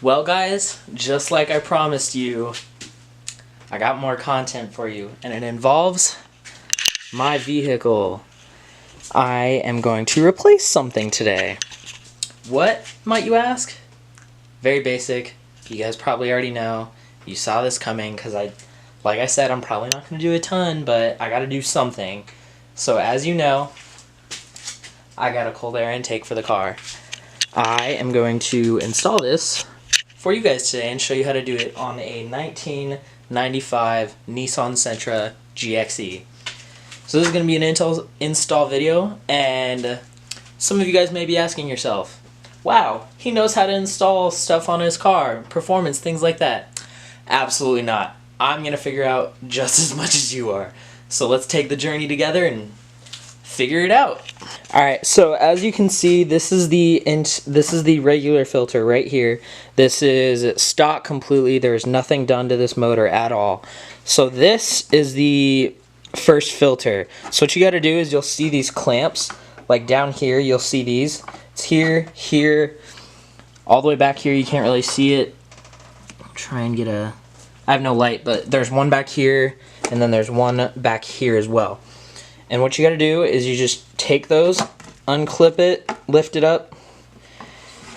Well guys, just like I promised you, I got more content for you, and it involves my vehicle. I am going to replace something today. What, might you ask? Very basic. You guys probably already know. You saw this coming because like I said, I'm probably not going to do a ton, but I got to do something. So as you know, I got a cold air intake for the car. I am going to install this for you guys today and show you how to do it on a 1995 Nissan Sentra GXE. So this is going to be an install video, and some of you guys may be asking yourself, wow, he knows how to install stuff on his car, performance, things like that. Absolutely not. I'm going to figure out just as much as you are. So let's take the journey together and figure it out. Alright, so as you can see, this is the regular filter right here. This is stock completely. There's nothing done to this motor at all. So this is the first filter. So what you got to do is you'll see these clamps, like down here, you'll see these. It's here, all the way back here. You can't really see it. I'll try and get a... I have no light, but there's one back here, and then there's one back here as well. And what you got to do is you just take those, unclip it, lift it up,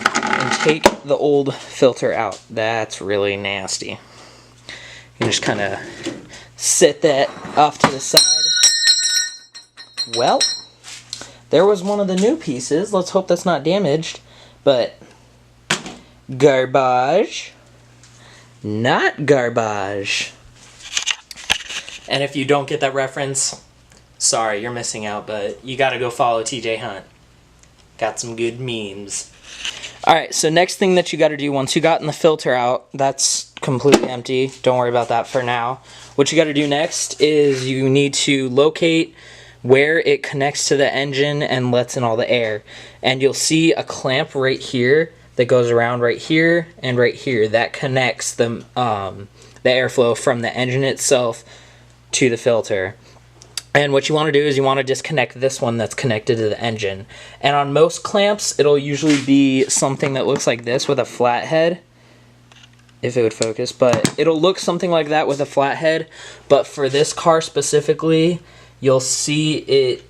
and take the old filter out. That's really nasty. You just kind of set that off to the side. Well, there was one of the new pieces. Let's hope that's not damaged. But garbage. Not garbage. And if you don't get that reference, sorry, you're missing out, but you gotta go follow TJ Hunt. Got some good memes. Alright, so next thing that you gotta do once you gotten the filter out, that's completely empty. Don't worry about that for now. What you gotta do next is you need to locate where it connects to the engine and lets in all the air. And you'll see a clamp right here that goes around right here and right here. That connects the airflow from the engine itself to the filter. And what you want to do is you want to disconnect this one that's connected to the engine. And on most clamps, it'll usually be something that looks like this with a flat head, if it would focus. But it'll look something like that with a flat head. But for this car specifically, you'll see it...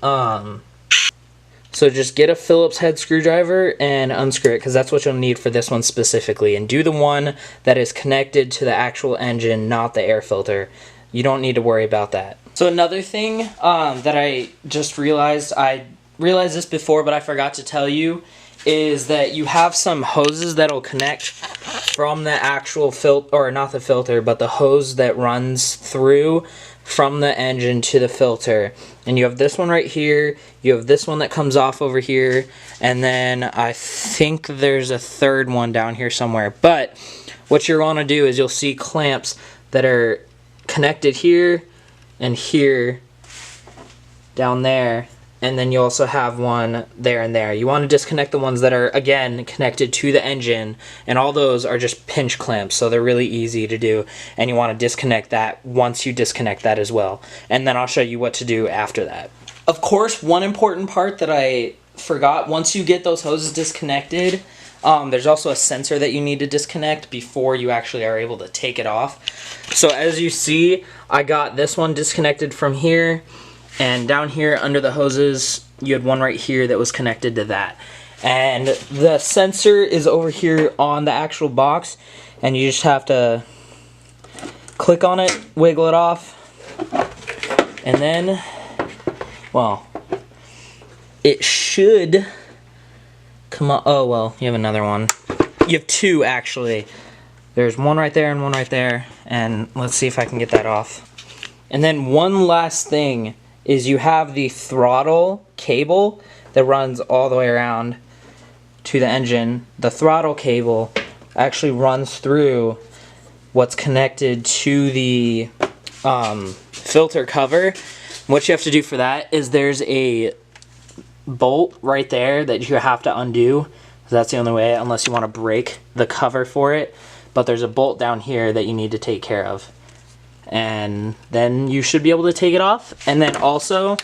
So just get a Phillips head screwdriver and unscrew it, because that's what you'll need for this one specifically. And do the one that is connected to the actual engine, not the air filter. You don't need to worry about that. So another thing that I just realized, I realized this before but I forgot to tell you, is that you have some hoses that'll connect from the actual filter, or not the filter, but the hose that runs through from the engine to the filter. And you have this one right here, you have this one that comes off over here, and then I think there's a third one down here somewhere. But what you're going to do is you'll see clamps that are connected here and here down there, and then you also have one there and there. You want to disconnect the ones that are, again, connected to the engine, and all those are just pinch clamps, so they're really easy to do, and you want to disconnect that once you disconnect that as well. And then I'll show you what to do after that. Of course, one important part that I forgot, once you get those hoses disconnected, there's also a sensor that you need to disconnect before you actually are able to take it off. So as you see, I got this one disconnected from here, and down here under the hoses, you had one right here that was connected to that. And the sensor is over here on the actual box, and you just have to click on it, wiggle it off, and then, well, it should come up. Oh, well, you have another one. You have two, actually. There's one right there and one right there, and let's see if I can get that off. And then one last thing is you have the throttle cable that runs all the way around to the engine. The throttle cable actually runs through what's connected to the filter cover. What you have to do for that is there's a bolt right there that you have to undo. That's the only way, unless you want to break the cover for it. But there's a bolt down here that you need to take care of. And then you should be able to take it off. And then also,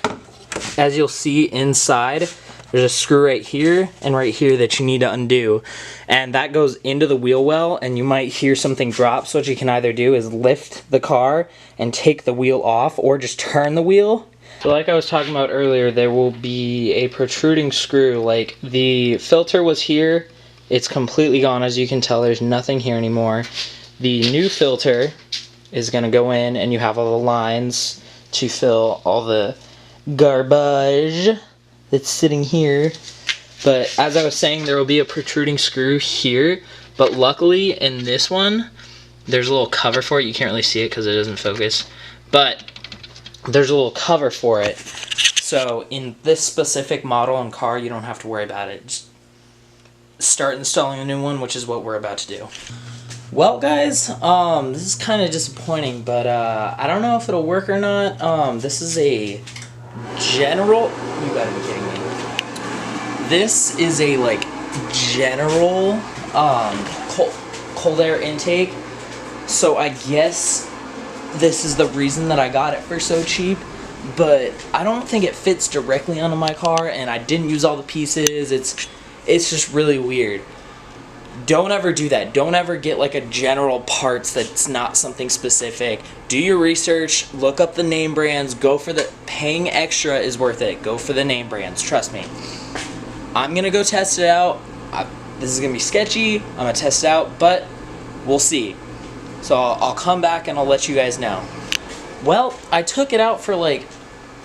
as you'll see inside, There's a screw right here and right here that you need to undo, and that goes into the wheel well, and you might hear something drop. So what you can either do is lift the car and take the wheel off, or just turn the wheel. So like I was talking about earlier, there will be a protruding screw. Like, the filter was here, it's completely gone. As you can tell, there's nothing here anymore. The new filter is going to go in, and you have all the lines to fill all the garbage that's sitting here. But as I was saying, there will be a protruding screw here, but luckily in this one there's a little cover for it. You can't really see it because it doesn't focus, but there's a little cover for it. So in this specific model and car, you don't have to worry about it. Just start installing a new one, which is what we're about to do. Well guys, this is kind of disappointing, but I don't know if it'll work or not. This is a general, you gotta be kidding me. This is a like general cold air intake. So I guess this is the reason that I got it for so cheap, but I don't think it fits directly onto my car, and I didn't use all the pieces. It's just really weird. Don't ever do that. Don't ever get like a general parts that's not something specific. Do your research, look up the name brands, go for the, paying extra is worth it. Go for the name brands, trust me. I'm gonna go test it out. This is gonna be sketchy, I'm gonna test it out, but we'll see. So I'll come back and I'll let you guys know. Well, I took it out for like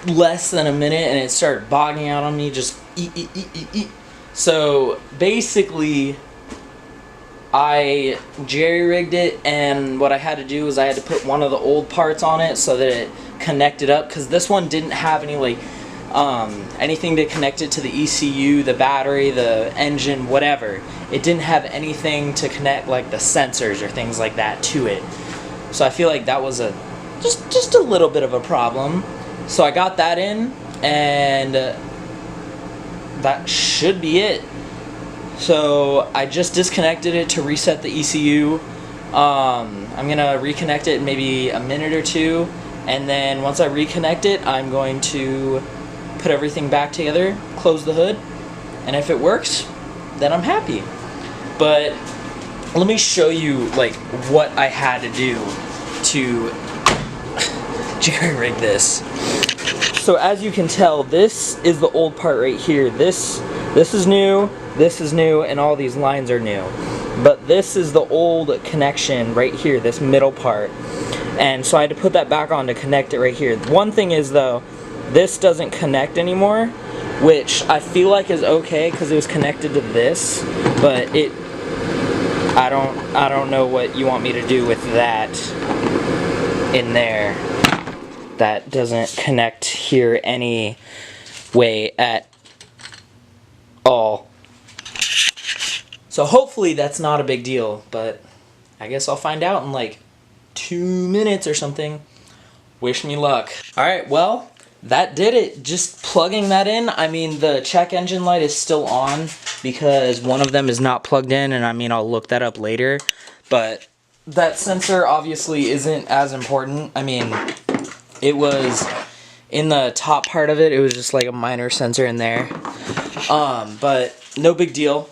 less than a minute and it started bogging out on me, just So basically, I jerry-rigged it, and what I had to do was I had to put one of the old parts on it so that it connected up, because this one didn't have any like anything to connect it to the ECU, the battery, the engine, whatever. It didn't have anything to connect like the sensors or things like that to it. So I feel like that was a just a little bit of a problem. So I got that in, and that should be it. So I just disconnected it to reset the ECU. I'm gonna reconnect it in maybe a minute or two, and then once I reconnect it, I'm going to put everything back together, close the hood, and if it works, then I'm happy. But let me show you like what I had to do to jerry-rig this. So as you can tell, this is the old part right here. This is new, and all these lines are new. But this is the old connection right here, this middle part. And so I had to put that back on to connect it right here. One thing is though, this doesn't connect anymore, which I feel like is okay because it was connected to this, but I don't know what you want me to do with that in there. That doesn't connect here any way at all. So hopefully that's not a big deal, but I guess I'll find out in like 2 minutes or something. Wish me luck. Alright, well, that did it. Just plugging that in. I mean, the check engine light is still on because one of them is not plugged in, and I mean, I'll look that up later, but that sensor obviously isn't as important. I mean, it was in the top part of it, it was just like a minor sensor in there. But no big deal.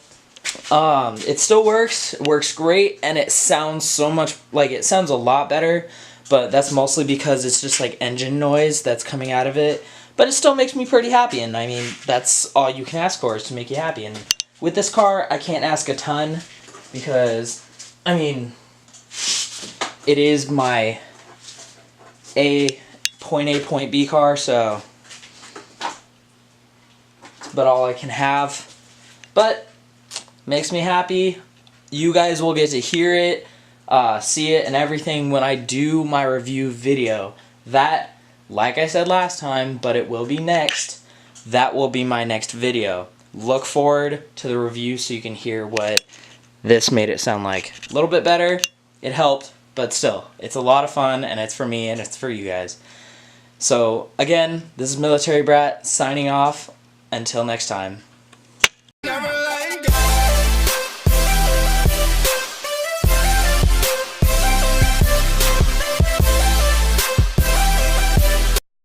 It still works. It works great, and it sounds so much like, it sounds a lot better, but that's mostly because it's just like engine noise that's coming out of it. But it still makes me pretty happy, and I mean, that's all you can ask for, is to make you happy. And with this car, I can't ask a ton because, I mean, it is my point A, point B car, so it's about all I can have. But makes me happy. You guys will get to hear it, see it, and everything when I do my review video. That, like I said last time, but it will be next, that will be my next video. Look forward to the review so you can hear what this made it sound like. A little bit better, it helped, but still, it's a lot of fun, and it's for me, and it's for you guys. So, again, this is Military Brat, signing off. Until next time.